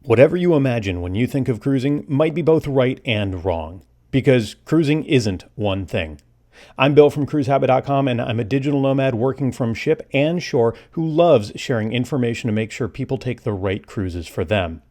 Whatever you imagine when you think of cruising might be both right and wrong, because cruising isn't one thing. I'm Bill from cruisehabit.com, and I'm a digital nomad working from ship and shore who loves sharing information to make sure people take the right cruises for them.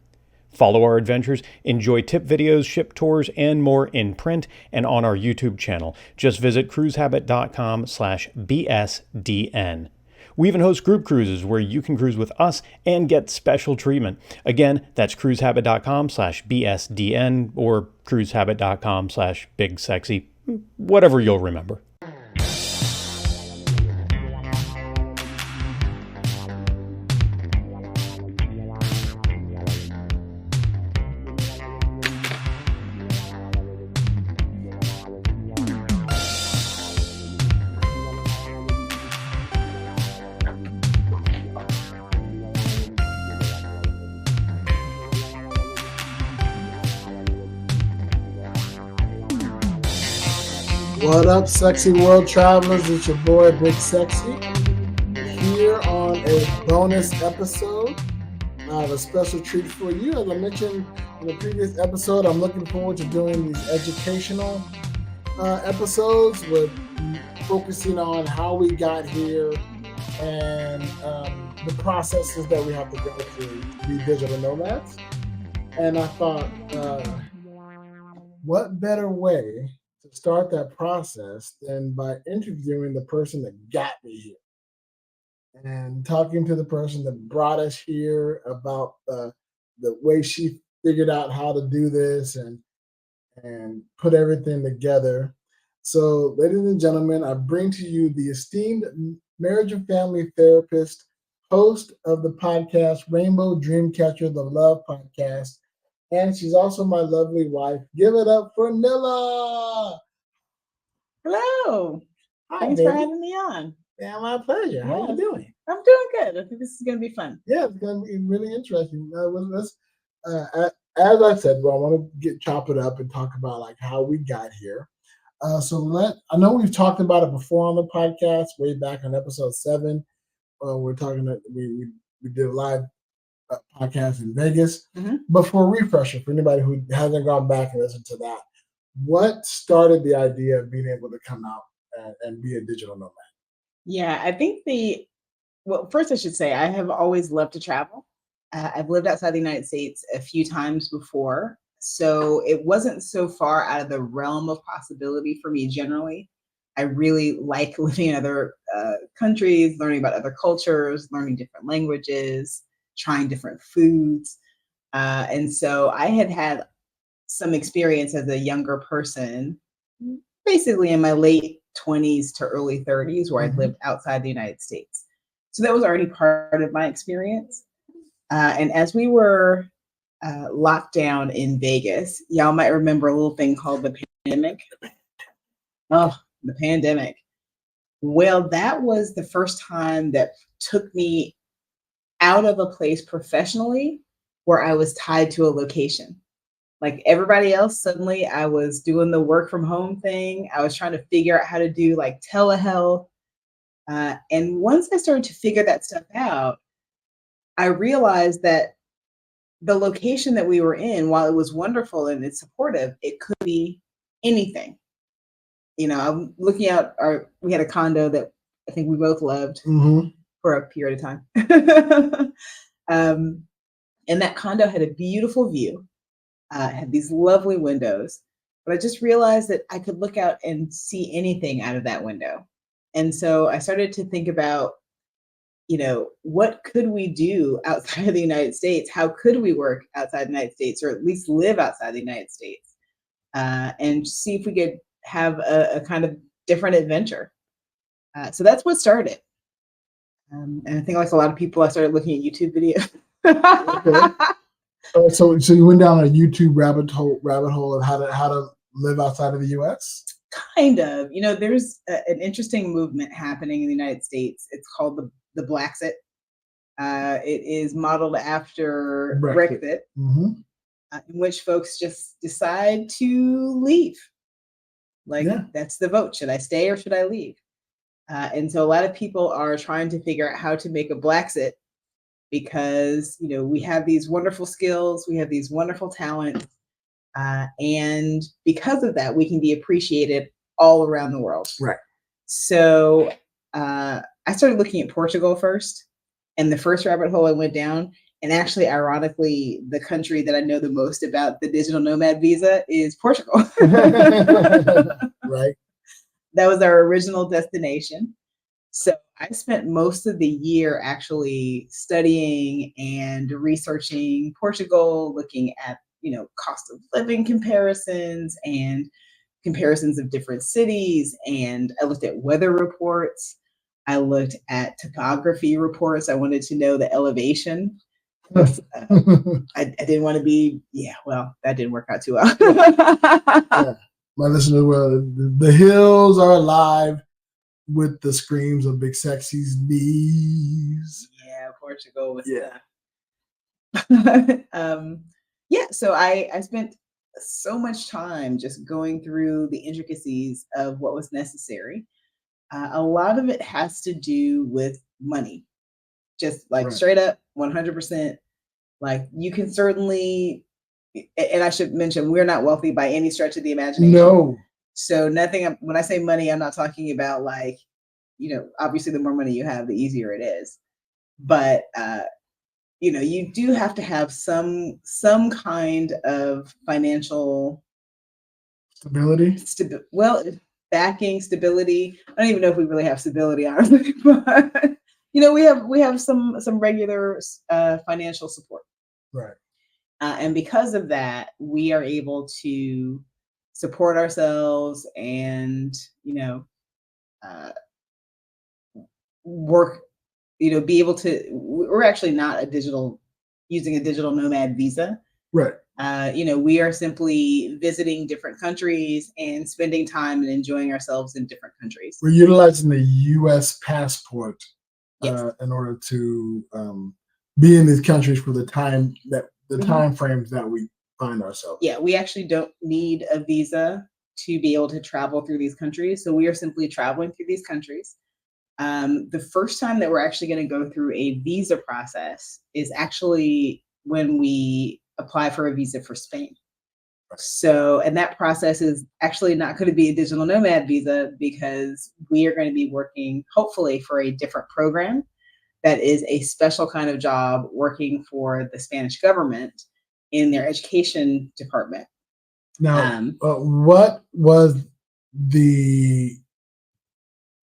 Follow our adventures, enjoy tip videos, ship tours, and more in print and on our YouTube channel. Just visit cruisehabit.com/BSDN. We even host group cruises where you can cruise with us and get special treatment. Again, that's cruisehabit.com/BSDN or cruisehabit.com/bigsexy, whatever you'll remember. What up, sexy world travelers? It's your boy, Big Sexy, here on a bonus episode. I have a special treat for you. As I mentioned in the previous episode, I'm looking forward to doing these educational episodes with focusing on how we got here and the processes that we have to go through to be digital nomads. And I thought, what better way to start that process than by interviewing the person that got me here and talking to the person that brought us here about the way she figured out how to do this and put everything together. So, ladies and gentlemen, I bring to you the esteemed marriage and family therapist, host of the podcast Rainbow Dreamcatcher, the Love Podcast, and she's also my lovely wife. Give it up for Nilla. Hello. Hi, Thanks baby. for having me on. Yeah, my pleasure. How you doing? I'm doing good. I think this is going to be fun. Yeah, it's going to be really interesting. As I said, I want to chop it up and talk about like how we got here. I know we've talked about it before on the podcast, way back on episode 7. We're talking that we did a live podcast in Vegas. Mm-hmm. But for a refresher, for anybody who hasn't gone back and listened to that, what started the idea of being able to come out and be a digital nomad? Yeah, I think first I should say I have always loved to travel. I've lived outside the United States a few times before, so it wasn't so far out of the realm of possibility for me generally. I really like living in other countries, learning about other cultures, learning different languages, trying different foods. And so I had some experience as a younger person, basically in my late 20s to early 30s, where I'd lived outside the United States. So that was already part of my experience. And as we were locked down in Vegas, y'all might remember a little thing called the pandemic. Oh, the pandemic. Well, that was the first time that took me out of a place professionally where I was tied to a location. Like everybody else, suddenly I was doing the work from home thing. I was trying to figure out how to do like telehealth. And once I started to figure that stuff out, I realized that the location that we were in, while it was wonderful and it's supportive, it could be anything. You know, I'm looking out we had a condo that I think we both loved for a period of time. And that condo had a beautiful view. Had these lovely windows, but I just realized that I could look out and see anything out of that window. And so I started to think about, what could we do outside of the United States? How could we work outside the United States, or at least live outside the United States, and see if we could have a kind of different adventure. So that's what started. And I think like a lot of people, I started looking at YouTube videos. Okay. So you went down a YouTube rabbit hole of how to live outside of the U.S. Kind of. There's an interesting movement happening in the United States. It's called the Blaxit. It is modeled after Brexit, in which folks just decide to leave. That's the vote. Should I stay or should I leave? And so a lot of people are trying to figure out how to make a Blaxit because, we have these wonderful skills, we have these wonderful talents, and because of that, we can be appreciated all around the world. Right. So I started looking at Portugal first, and the first rabbit hole I went down, and actually, ironically, the country that I know the most about the digital nomad visa is Portugal. Right. That was our original destination. So I spent most of the year actually studying and researching Portugal, looking at, cost of living comparisons and comparisons of different cities. And I looked at weather reports. I looked at topography reports. I wanted to know the elevation. I didn't want to be, that didn't work out too well. Yeah. My listeners, the hills are alive with the screams of Big Sexy's knees. Yeah, Portugal was yeah. So I spent so much time just going through the intricacies of what was necessary. A lot of it has to do with money, just like straight up 100%. Like you can certainly, and I should mention, we're not wealthy by any stretch of the imagination. No. So nothing, when I say money, I'm not talking about like, obviously the more money you have, the easier it is. But, you do have to have some kind of financial stability. Backing, stability. I don't even know if we really have stability, honestly, but we have some regular financial support. Right. And because of that, we are able to support ourselves and, work, be able to, we're actually not using a digital nomad visa. Right. We are simply visiting different countries and spending time and enjoying ourselves in different countries. We're utilizing the U.S. passport in order to be in these countries for the time time frames that we find ourselves. Yeah, we actually don't need a visa to be able to travel through these countries. So we are simply traveling through these countries. The first time that we're actually going to go through a visa process is actually when we apply for a visa for Spain. So, and that process is actually not going to be a digital nomad visa because we are going to be working hopefully for a different program that is a special kind of job working for the Spanish government in their education department. Now, what was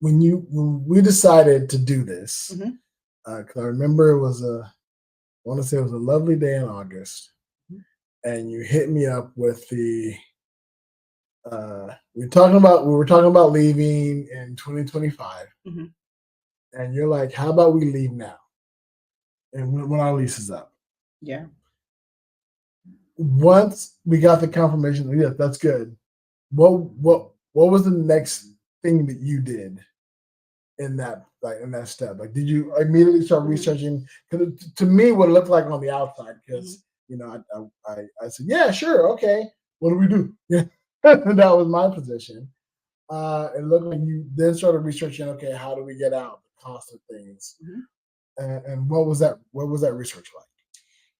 when we decided to do this? Because I remember it was I want to say it was a lovely day in August, and you hit me up with the we were talking about leaving in 2025, and you're like, how about we leave now, and when our lease is up? Yeah. Once we got the confirmation, yeah, that's good. What was the next thing that you did in that step? Like, did you immediately start researching? Because to me, what it looked like on the outside, because I said, yeah, sure, okay. What do we do? Yeah, that was my position. It looked like you then started researching. Okay, how do we get out? The cost of things, and what was that? What was that research like?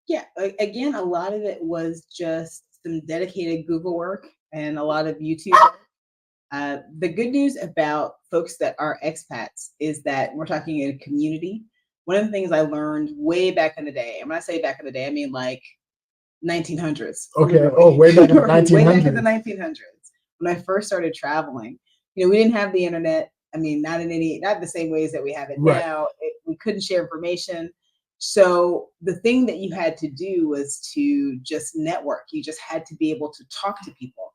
Yeah, again, a lot of it was just some dedicated Google work and a lot of YouTube work. The good news about folks that are expats is that we're talking in a community. One of the things I learned way back in the day, and when I say back in the day, I mean like 1900s. Okay. Oh, way back in the 1900s. Way back in the 1900s. When I first started traveling, we didn't have the internet. I mean, not the same ways that we have it now. We couldn't share information. So the thing that you had to do was to just network. You just had to be able to talk to people.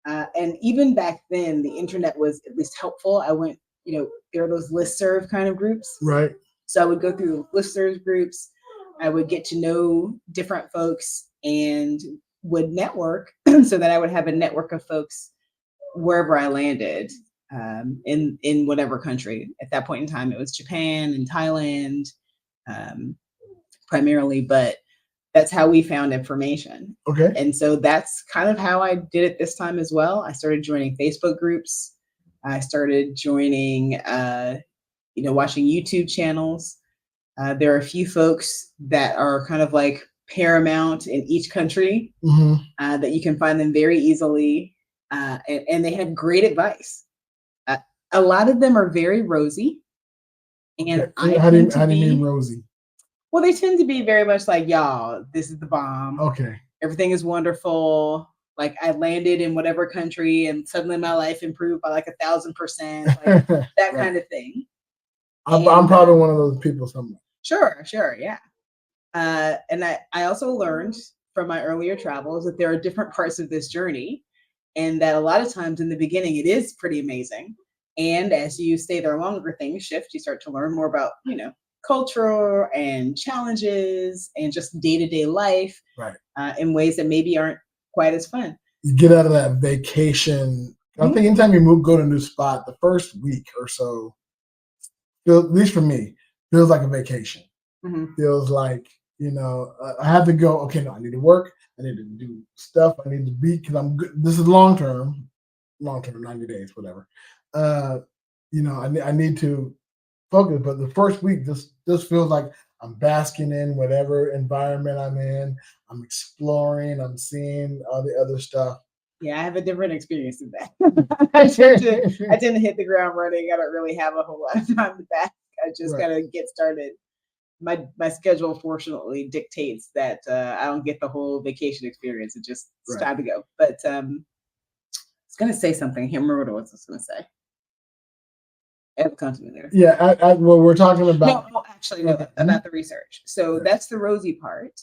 And even back then, the internet was at least helpful. I went, there are those listserv kind of groups. Right. So I would go through listserv groups. I would get to know different folks and would network so that I would have a network of folks wherever I landed in whatever country. At that point in time, it was Japan and Thailand primarily, but that's how we found information. Okay. And so that's kind of how I did it this time as well. I started joining Facebook groups. I started joining, watching YouTube channels. There are a few folks that are kind of like paramount in each country that you can find them very easily, and they have great advice. A lot of them are very rosy, and how do you mean rosy? Well, they tend to be very much like, y'all, this is the bomb. Okay. Everything is wonderful. Like, I landed in whatever country and suddenly my life improved by like 1,000%, like that kind of thing. I'm probably one of those people somewhere. Sure, yeah. And I also learned from my earlier travels that there are different parts of this journey, and that a lot of times in the beginning it is pretty amazing. And as you stay there longer, things shift. You start to learn more about, culture and challenges and just day-to-day life, in ways that maybe aren't quite as fun. You get out of that vacation. I think anytime you go to a new spot, the first week or so, at least for me, feels like a vacation. Feels like, I have to go, okay, no, I need to work. I need to do stuff. I need to be, because I'm good. This is long-term, 90 days, whatever. I need to focus, but the first week, this feels like I'm basking in whatever environment I'm in. I'm exploring. I'm seeing all the other stuff. Yeah, I have a different experience than that. I tend to hit the ground running. I don't really have a whole lot of time to bask. I just gotta get started. My schedule fortunately dictates that I don't get the whole vacation experience. It's time to go. But I was gonna say something. I can't remember what I was gonna say. Yeah, well, we're talking about. No, actually, no, about the research. So that's the rosy part.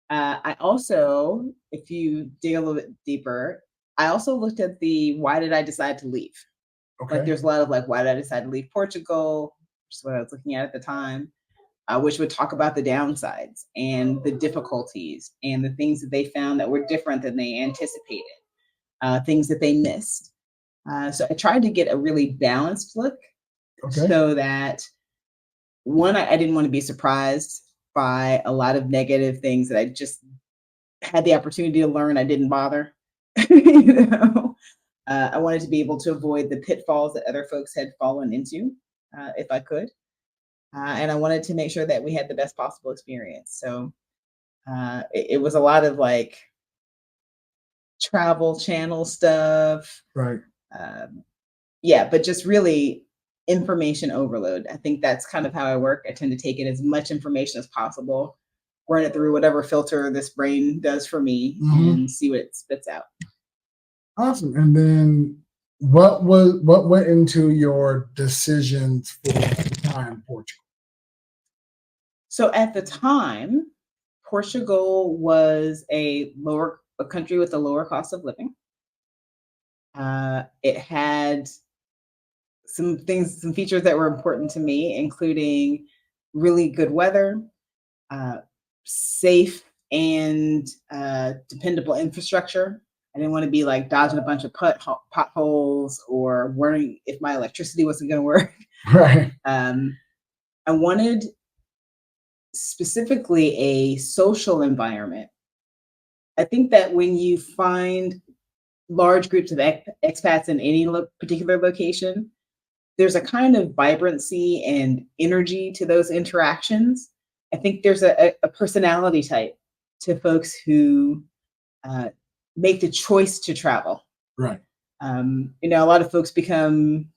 I also, if you dig a little bit deeper, I also looked at why did I decide to leave? Okay. Like, there's a lot of like, why did I decide to leave Portugal? Which is what I was looking at the time, which would talk about the downsides and the difficulties and the things that they found that were different than they anticipated, things that they missed. So I tried to get a really balanced look. Okay. So that, one, I didn't want to be surprised by a lot of negative things that I just had the opportunity to learn. I didn't bother. I wanted to be able to avoid the pitfalls that other folks had fallen into, if I could. And I wanted to make sure that we had the best possible experience. So it was a lot of like travel channel stuff. Right. But just really information overload. I think that's kind of how I work. I tend to take in as much information as possible, run it through whatever filter this brain does for me, and see what it spits out. Awesome. And then what went into your decisions for the time Portugal? So at the time, Portugal was a country with a lower cost of living. It had some features that were important to me, including really good weather, safe and dependable infrastructure. I didn't want to be like dodging a bunch of potholes or worrying if my electricity wasn't going to work. Right. I wanted specifically a social environment. I think that when you find large groups of expats in any particular location, there's a kind of vibrancy and energy to those interactions. I think there's a personality type to folks who make the choice to travel. Right. A lot of folks become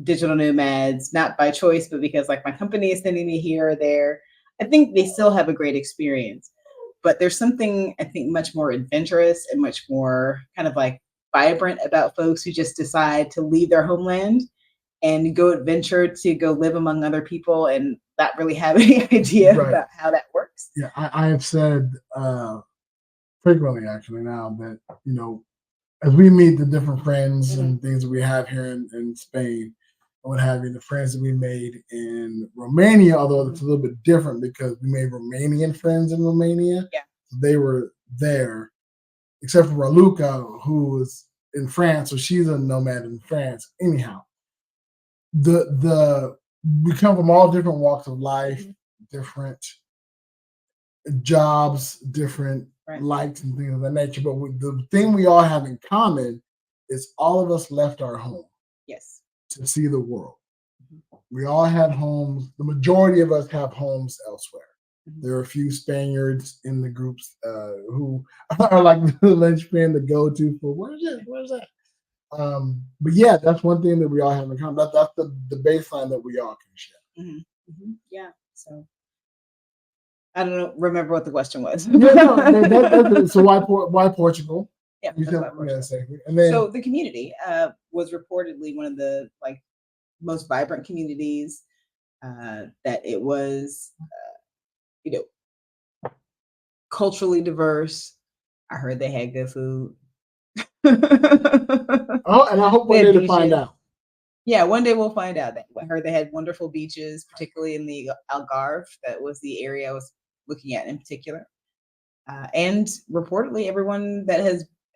digital nomads, not by choice, but because like my company is sending me here or there. I think they still have a great experience, but there's something I think much more adventurous and much more kind of like vibrant about folks who just decide to leave their homeland and go adventure to go live among other people and not really have any idea about how that works. Yeah, I have said frequently actually now that, as we meet the different friends and things that we have here in Spain, and what have you, the friends that we made in Romania, although it's a little bit different because we made Romanian friends in Romania. Yeah. They were there, except for Raluca, who was in France, so she's a nomad in France. Anyhow, we come from all different walks of life, different jobs, different likes and things of that nature. But the thing we all have in common is all of us left our home. Yes. To see the world. we all have homes. The majority of us have homes elsewhere. There are a few Spaniards in the groups who are like the linchpin, the go-to for where's that? But yeah, that's one thing that we all have in common. That's the baseline that we all can share. Yeah. So I don't remember what the question was. So why Portugal? Yeah, You said, Portugal. and then, so the community was reportedly one of the most vibrant communities. That it was, culturally diverse. I heard they had good food. Oh, and I hope one day to find out. Yeah, one day we'll find out. I heard they had wonderful beaches, particularly in the Algarve. That was the area I was looking at in particular. And reportedly, everyone that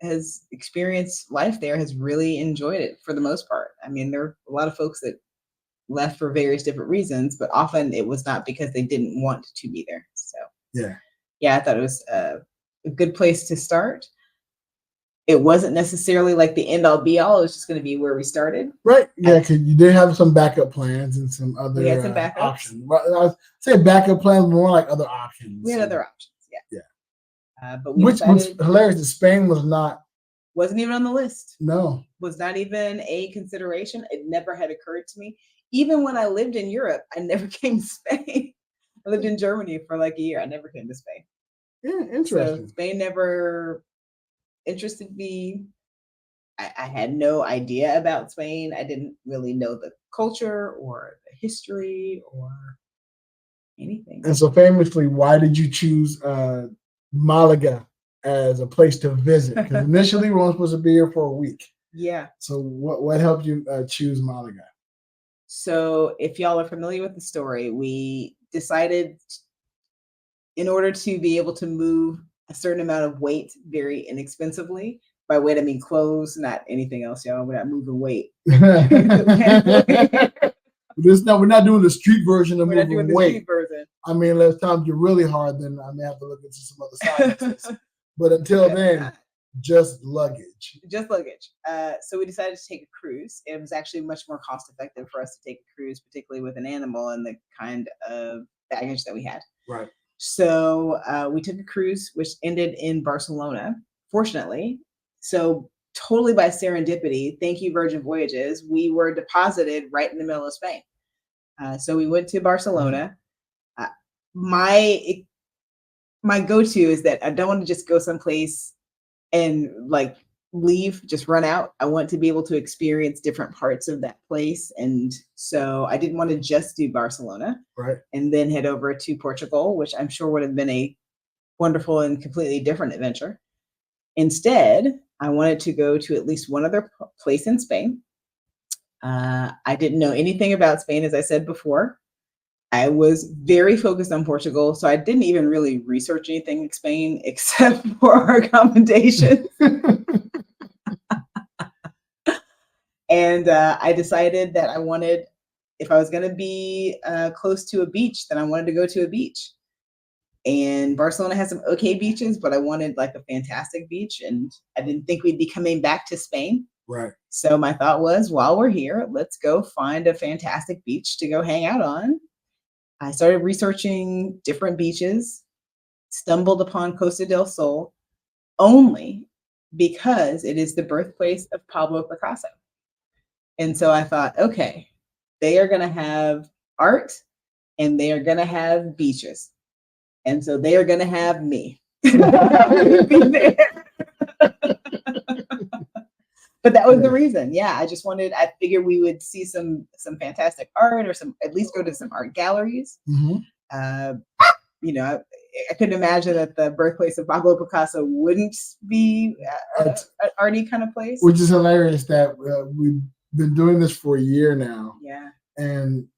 has experienced life there has really enjoyed it for the most part. I mean, there are a lot of folks that left for various different reasons, but often it was not because they didn't want to be there. So yeah, I thought it was a good place to start. It wasn't necessarily like the end all be all. It was just going to be where we started. Right. Yeah, because you did have some backup plans and some other options. I would say backup plans, more like other options. We had other options. Yeah. But we which was hilarious that Spain wasn't even on the list. No. Was not even a consideration. It never had occurred to me. Even when I lived in Europe, I never came to Spain. I lived in Germany for like a year. I never came to Spain. Yeah, interesting. So Spain never interested me. I had no idea about Spain. I didn't really know the culture or the history or anything. And so famously, why did you choose Malaga as a place to visit? Because initially we were supposed to be here for a week. Yeah. So what helped you choose Malaga? So if y'all are familiar with the story, we decided in order to be able to move a certain amount of weight very inexpensively. By weight, I mean clothes, not anything else, y'all. We're not moving weight. We're not doing the street version of moving weight. We're not doing the street version. I mean, unless times get really hard, then I may have to look into some other sciences. But until then, just luggage. Just luggage. So we decided to take a cruise. It was actually much more cost effective for us to take a cruise, particularly with an animal and the kind of baggage that we had. Right. So we took a cruise, which ended in Barcelona, fortunately. So totally by serendipity, thank you, Virgin Voyages, we were deposited right in the middle of Spain. So we went to Barcelona. My go-to is that I don't want to just go someplace and like leave, just run out. I want to be able to experience different parts of that place. And so I didn't want to just do Barcelona, right, and then head over to Portugal, which I'm sure would have been a wonderful and completely different adventure. Instead, I wanted to go to at least one other place in Spain. I didn't know anything about Spain, as I said before. I was very focused on Portugal, so I didn't even really research anything in Spain except for our accommodations. And I decided that I wanted, if I was going to be close to a beach, then I wanted to go to a beach. And Barcelona has some okay beaches, but I wanted like a fantastic beach, and I didn't think we'd be coming back to Spain. Right. So my thought was, while we're here, let's go find a fantastic beach to go hang out on. I started researching different beaches, stumbled upon Costa del Sol only because it is the birthplace of Pablo Picasso. And so I thought, okay, they are going to have art and they are going to have beaches. And so they are going to have me. But that was the reason. Yeah, I figured we would see some fantastic art, or at least go to some art galleries. Mm-hmm. I couldn't imagine that the birthplace of Pablo Picasso wouldn't be an arty kind of place. Which is hilarious that we've been doing this for a year now. Yeah. And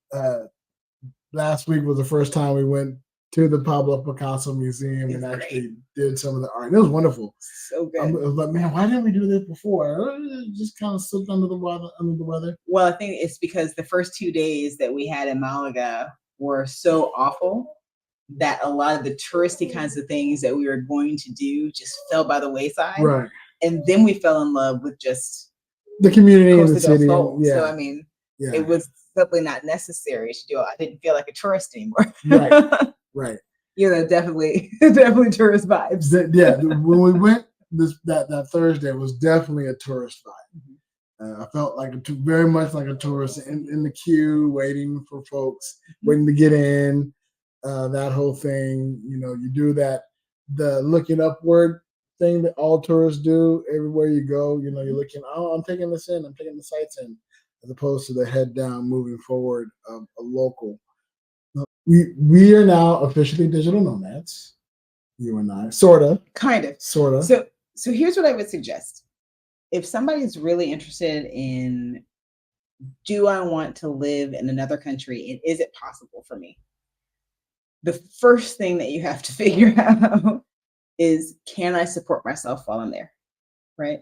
last week was the first time we went to the Pablo Picasso Museum and actually did some of the art. And it was wonderful. So good. I was like, man, why didn't we do this before? Just kind of slipped under the weather. Well, I think it's because the first 2 days that we had in Malaga were so awful that a lot of the touristy kinds of things that we were going to do just fell by the wayside. Right. And then we fell in love with just the community and the city. Yeah. So I mean, it was simply not necessary to do it. I didn't feel like a tourist anymore. Right. Right. Definitely tourist vibes. When we went that Thursday, it was definitely a tourist vibe. I felt like very much like a tourist in the queue, waiting for folks, waiting to get in. That whole thing, you do the looking upward thing that all tourists do everywhere you go. You're looking, oh, I'm taking this in, I'm taking the sights in, as opposed to the head down, moving forward of a local. We are now officially digital nomads. You and I, sort of. So here's what I would suggest. If somebody's really interested in, do I want to live in another country and is it possible for me? The first thing that you have to figure out is, can I support myself while I'm there, right?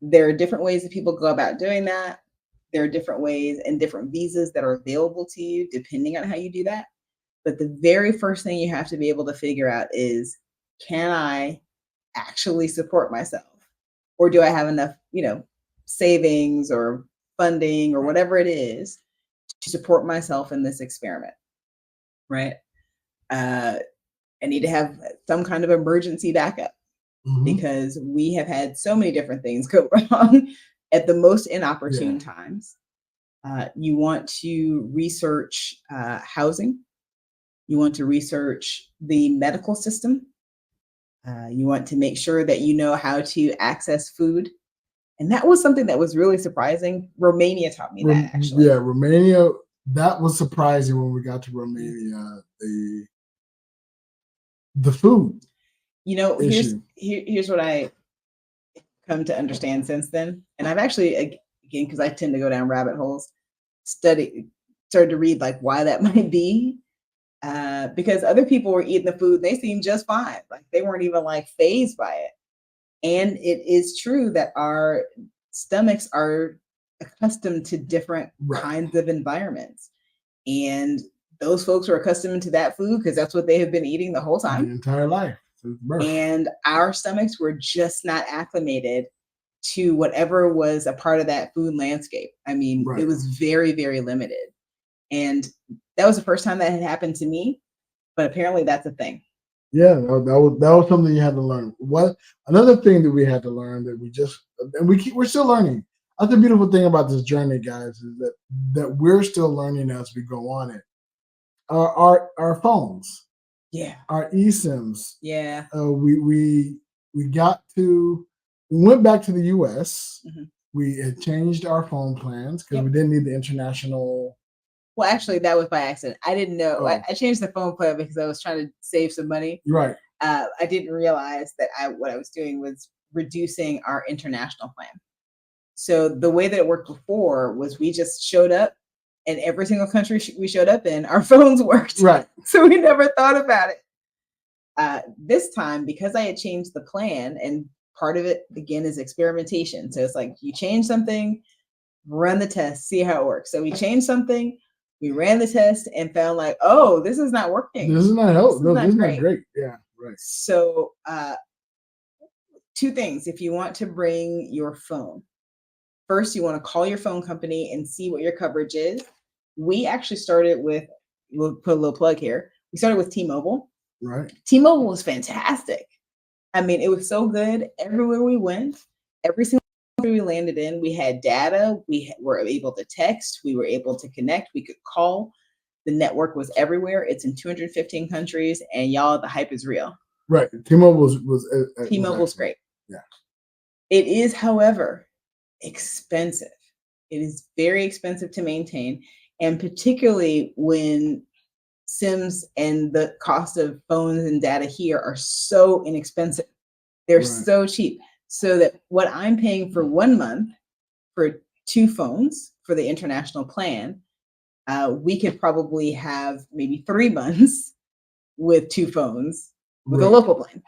There are different ways that people go about doing that. There are different ways and different visas that are available to you depending on how you do that. But the very first thing you have to be able to figure out is, can I actually support myself? Or do I have enough, savings or funding or whatever it is to support myself in this experiment, right? I need to have some kind of emergency backup because we have had so many different things go wrong at the most inopportune times. You want to research housing. You want to research the medical system. You want to make sure that you know how to access food. And that was something that was really surprising. Romania taught me that, actually. Yeah, Romania, that was surprising when we got to Romania, the food. Here's what I come to understand since then. And I've actually, again, because I tend to go down rabbit holes, started to read like why that might be. Because other people were eating the food, they seemed just fine. Like they weren't even like fazed by it. And it is true that our stomachs are accustomed to different kinds of environments. And those folks were accustomed to that food because that's what they have been eating the whole time. The entire life. And our stomachs were just not acclimated to whatever was a part of that food landscape. I mean, it was very, very limited. And that was the first time that had happened to me, but apparently that's a thing. Yeah, that was something you had to learn. Another thing that we had to learn that we're still learning. That's the beautiful thing about this journey, guys, is that we're still learning as we go on it. Our phones, our eSIMs, we went back to the U.S. We had changed our phone plans because we didn't need the international. Well, actually, that was by accident. I didn't know. I changed the phone plan because I was trying to save some money. Right. I didn't realize that what I was doing was reducing our international plan. So the way that it worked before was we just showed up, and every single country we showed up in, our phones worked. Right. So we never thought about it. This time, because I had changed the plan, and part of it, again, is experimentation. So it's like you change something, run the test, see how it works. So we changed something. We ran the test and found like, oh, this is not working. This is not helpful. This is not great. Yeah, right. So two things. If you want to bring your phone, first, you want to call your phone company and see what your coverage is. We actually started with, we'll put a little plug here. We started with T-Mobile. Right. T-Mobile was fantastic. I mean, it was so good. Everywhere we went, every single we landed in, we had data, we were able to text, we were able to connect, we could call. The network was everywhere. It's in 215 countries, and y'all, the hype is real. Right. T-Mobile T-Mobile's great. Yeah. It is, however, expensive. It is very expensive to maintain, and particularly when SIMs and the cost of phones and data here are so inexpensive. They're so cheap. So that what I'm paying for 1 month for 2 phones for the international plan, we could probably have maybe 3 months with 2 phones with a local plan.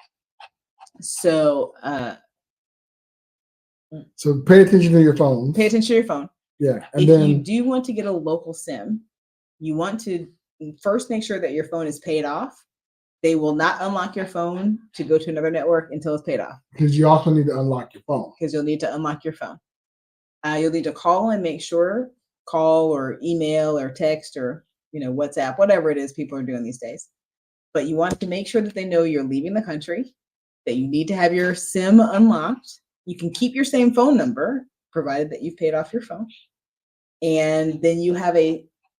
So pay attention to your phone. Pay attention to your phone. Yeah. And if you do want to get a local SIM, you want to first make sure that your phone is paid off. They will not unlock your phone to go to another network until it's paid off. Because you also need to unlock your phone. Because you'll need to unlock your phone. You'll need to call and make sure call or email or text or, WhatsApp, whatever it is people are doing these days. But you want to make sure that they know you're leaving the country, that you need to have your SIM unlocked. You can keep your same phone number, provided that you've paid off your phone. And then you have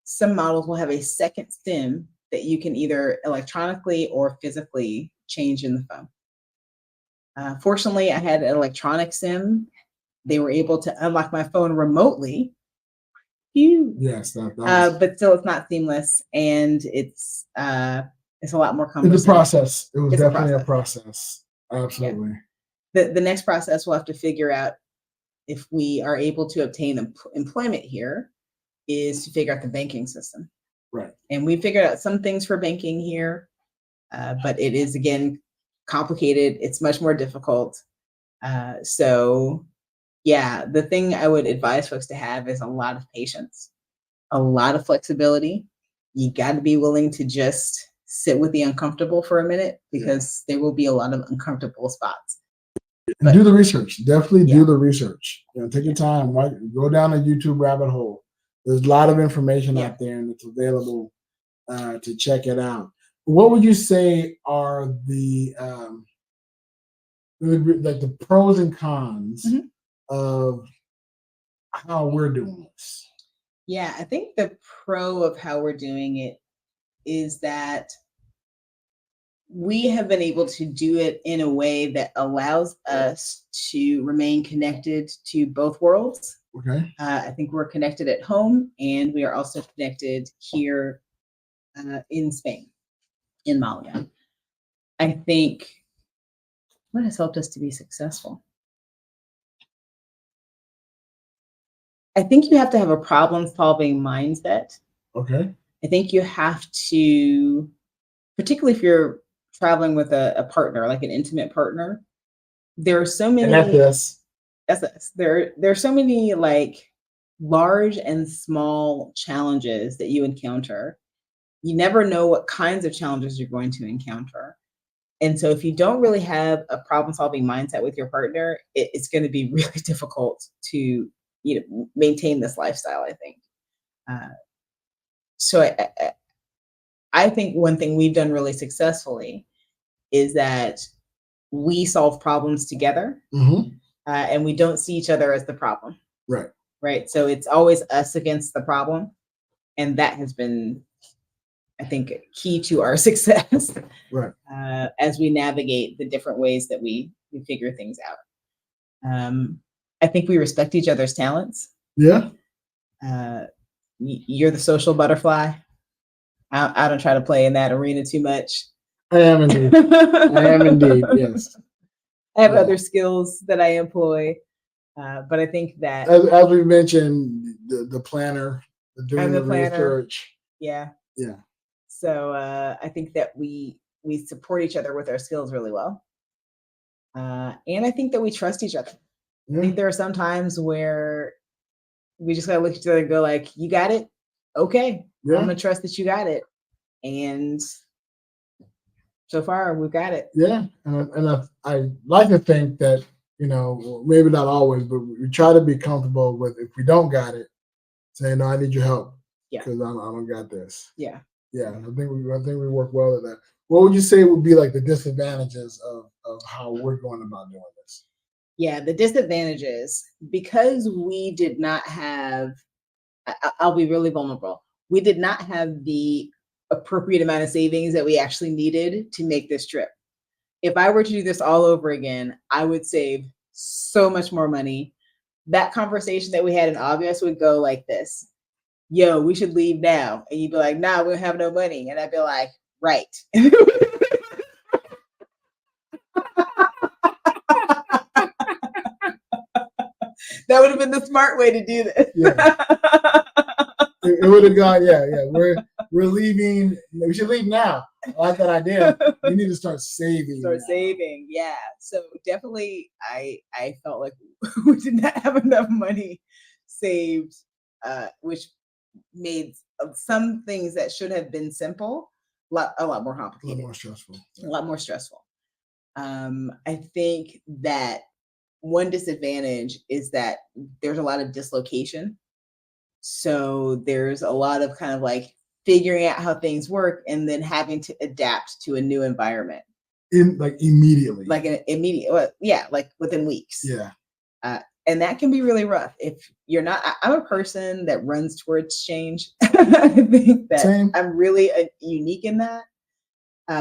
some models will have a second SIM that you can either electronically or physically change in the phone. Fortunately, I had an electronic SIM. They were able to unlock my phone remotely. Yes, but still, it's not seamless, and it's a lot more cumbersome. It's a process. It was definitely a process. Absolutely. Yeah. The next process we'll have to figure out if we are able to obtain employment here is to figure out the banking system. Right. And we figured out some things for banking here, but it is, again, complicated. It's much more difficult. So yeah, the thing I would advise folks to have is a lot of patience, a lot of flexibility. You got to be willing to just sit with the uncomfortable for a minute, because there will be a lot of uncomfortable spots. And do the research. Definitely do the research. Take your time. Go down a YouTube rabbit hole. There's a lot of information out there, and it's available to check it out. What would you say are the pros and cons of how we're doing this? Yeah, I think the pro of how we're doing it is that we have been able to do it in a way that allows us to remain connected to both worlds. Okay. I think we're connected at home, and we are also connected here in Spain, in Malaga. I think what has helped us to be successful? I think you have to have a problem-solving mindset. Okay. I think you have to, particularly if you're traveling with a partner, like an intimate partner, there are so many. And that's us. There are so many large and small challenges that you encounter. You never know what kinds of challenges you're going to encounter. And so if you don't really have a problem-solving mindset with your partner, it's going to be really difficult to maintain this lifestyle, I think. So I think one thing we've done really successfully is that we solve problems together, and we don't see each other as the problem. Right. Right. So it's always us against the problem. And that has been, I think, key to our success. Right. As we navigate the different ways that we figure things out. I think we respect each other's talents. Yeah. You're the social butterfly. I don't try to play in that arena too much. I am indeed. Yes. I have other skills that I employ, but I think that as we mentioned, the planner, doing the research. Yeah. Yeah. So I think that we support each other with our skills really well, and I think that we trust each other. I think there are some times where we just gotta look at each other and go like, "You got it, okay. I'm gonna trust that you got it," and so far we've got it. Yeah, and I like to think that maybe not always, but we try to be comfortable with if we don't got it, saying, "No, I need your help because I don't got this." Yeah. Yeah, I think we work well at that. What would you say would be like the disadvantages of how we're going about doing this? Yeah, the disadvantages, because we did not have, I'll be really vulnerable. We did not have the appropriate amount of savings that we actually needed to make this trip. If I were to do this all over again, I would save so much more money. That conversation that we had in August would go like this: "Yo, we should leave now." And you'd be like, "Nah, we don't have no money." And I'd be like, "Right." That would have been the smart way to do this. Yeah. It would have gone, yeah. We're leaving. We should leave now. I like that idea. We need to start saving. Saving, yeah. So definitely, I felt like we did not have enough money saved, which made some things that should have been simple a lot more complicated, a lot more stressful. A lot more stressful. I think that one disadvantage is that there's a lot of dislocation So there's a lot of kind of like figuring out how things work and then having to adapt to a new environment. Immediately. Like an immediate, well, yeah, like within weeks. Yeah. And that can be really rough if you're not. I'm a person that runs towards change. I think that Same. I'm really unique in that.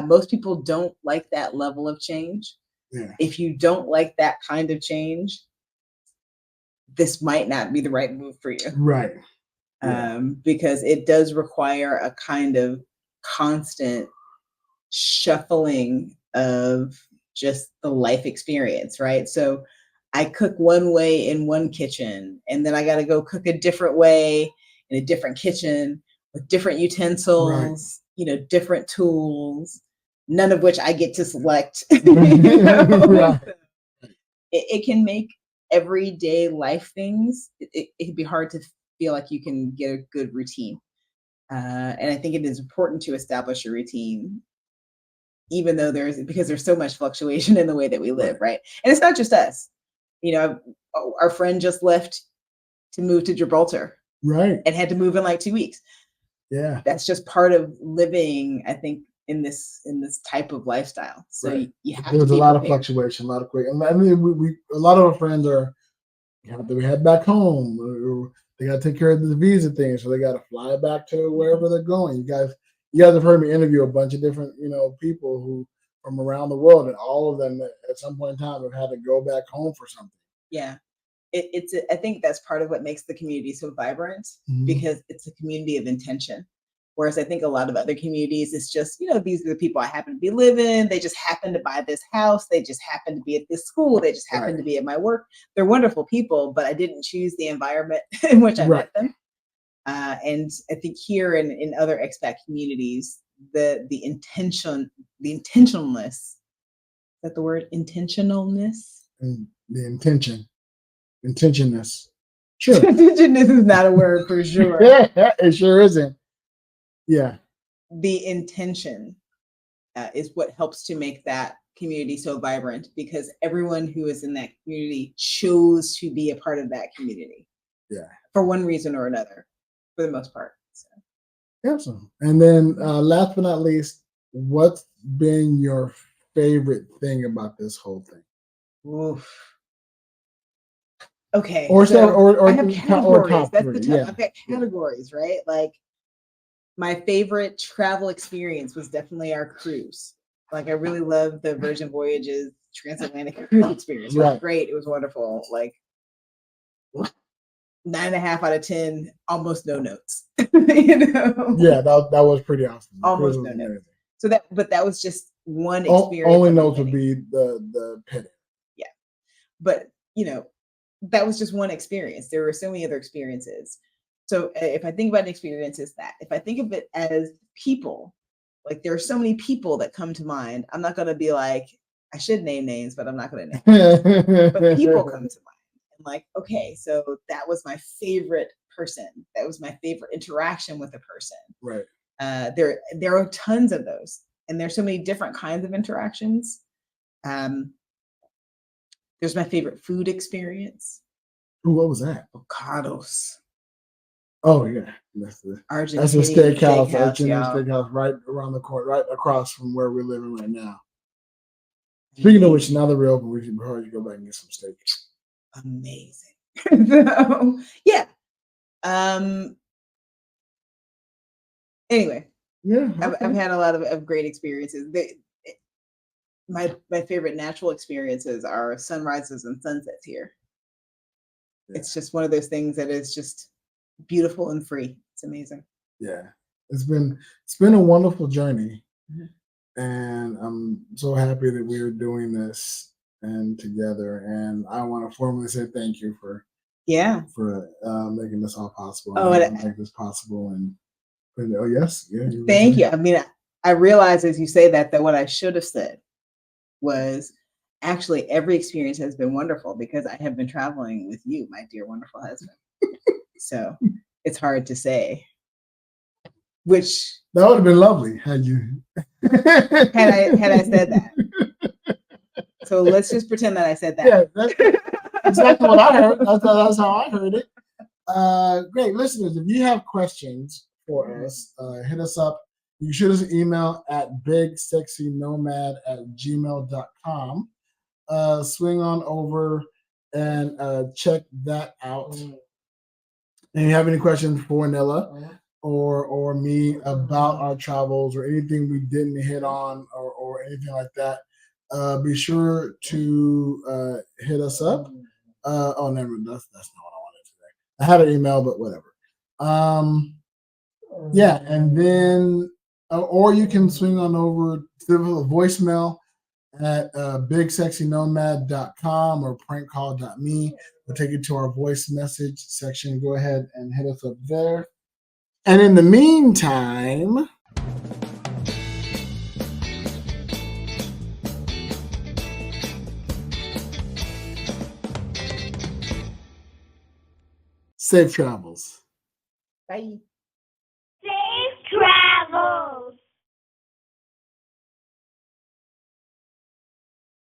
Most people don't like that level of change. Yeah. If you don't like that kind of change, this might not be the right move for you. Right. Because it does require a kind of constant shuffling of just the life experience, right? So I cook one way in one kitchen, and then I got to go cook a different way in a different kitchen with different utensils, different tools, none of which I get to select. Right. It can make everyday life things, it can be hard to feel like you can get a good routine. And I think it is important to establish a routine, even though because there's so much fluctuation in the way that we live, right? And it's not just us. Our friend just left to move to Gibraltar, right, and had to move in like 2 weeks. Yeah, that's just part of living, I think, in this type of lifestyle. So right. you have There's to a lot of fluctuation, a lot of quick. I mean, we a lot of our friends have to head back home. Or they got to take care of the visa thing, so they got to fly back to wherever they're going. You guys have heard me interview a bunch of different people who from around the world, and all of them at some point in time have had to go back home for something. Yeah. I think that's part of what makes the community so vibrant, because it's a community of intention. Whereas I think a lot of other communities, it's just, these are the people I happen to be living. They just happen to buy this house. They just happen to be at this school. They just happen to be at my work. They're wonderful people, but I didn't choose the environment in which I met them. And I think here in other expat communities, the intentionalness, is that the word? Intentionalness? And the intentionness. Sure. Intentionness is not a word for sure. It sure isn't. Yeah. The intention is what helps to make that community so vibrant, because everyone who is in that community chose to be a part of that community. Yeah. For one reason or another, for the most part. So. Awesome. And then last but not least, what's been your favorite thing about this whole thing? Oof. Okay. Or I have categories. That's the tough. I've got categories, right? Like, my favorite travel experience was definitely our cruise. Like, I really loved the Virgin Voyages transatlantic cruise experience. It was great. It was wonderful. Like 9.5 out of 10, almost no notes. Yeah, that was pretty awesome. Almost no notes. So that was just one experience. Only notes would be the petting. Yeah, but that was just one experience. There were so many other experiences. So if I think about an experience as that, if I think of it as people, like there are so many people that come to mind. I'm not going to be like, I should name names, but I'm not going to name names. But people come to mind. And like, okay, so that was my favorite person. That was my favorite interaction with a person. Right. There are tons of those. And there's so many different kinds of interactions. There's my favorite food experience. Ooh, what was that? Bocados. Oh yeah, that's the steakhouse. Argentine steakhouse right around the corner, right across from where we're living right now. Speaking of which, now that we're open, we should probably go back and get some steak. Amazing. So, yeah. Anyway, yeah, I've had a lot of great experiences. My favorite natural experiences are sunrises and sunsets here. Yeah. It's just one of those things that is just beautiful and free. It's amazing. Yeah, it's been a wonderful journey, and I'm so happy that we're doing this and together. And I want to formally say thank you for making this all possible. Make this possible. And yes, thank you. I mean, I realize as you say that what I should have said was, actually, every experience has been wonderful because I have been traveling with you, my dear, wonderful husband. So it's hard to say. Which that would have been lovely had you had I said that. So let's just pretend that I said that. Yeah, that's exactly what I heard. That's how I heard it. Great. Listeners, if you have questions for us, hit us up. You can shoot us an email at bigsexynomad@gmail.com. Swing on over and check that out. And if you have any questions for Nilla or me about our travels or anything we didn't hit on or anything like that, be sure to hit us up. Oh, never. That's not what I wanted today. I had an email, but whatever. Yeah, and then or you can swing on over to a voicemail at bigsexynomad.com or prankcall.me. We'll take you to our voice message section. Go ahead and hit us up there. And in the meantime, safe travels. Bye.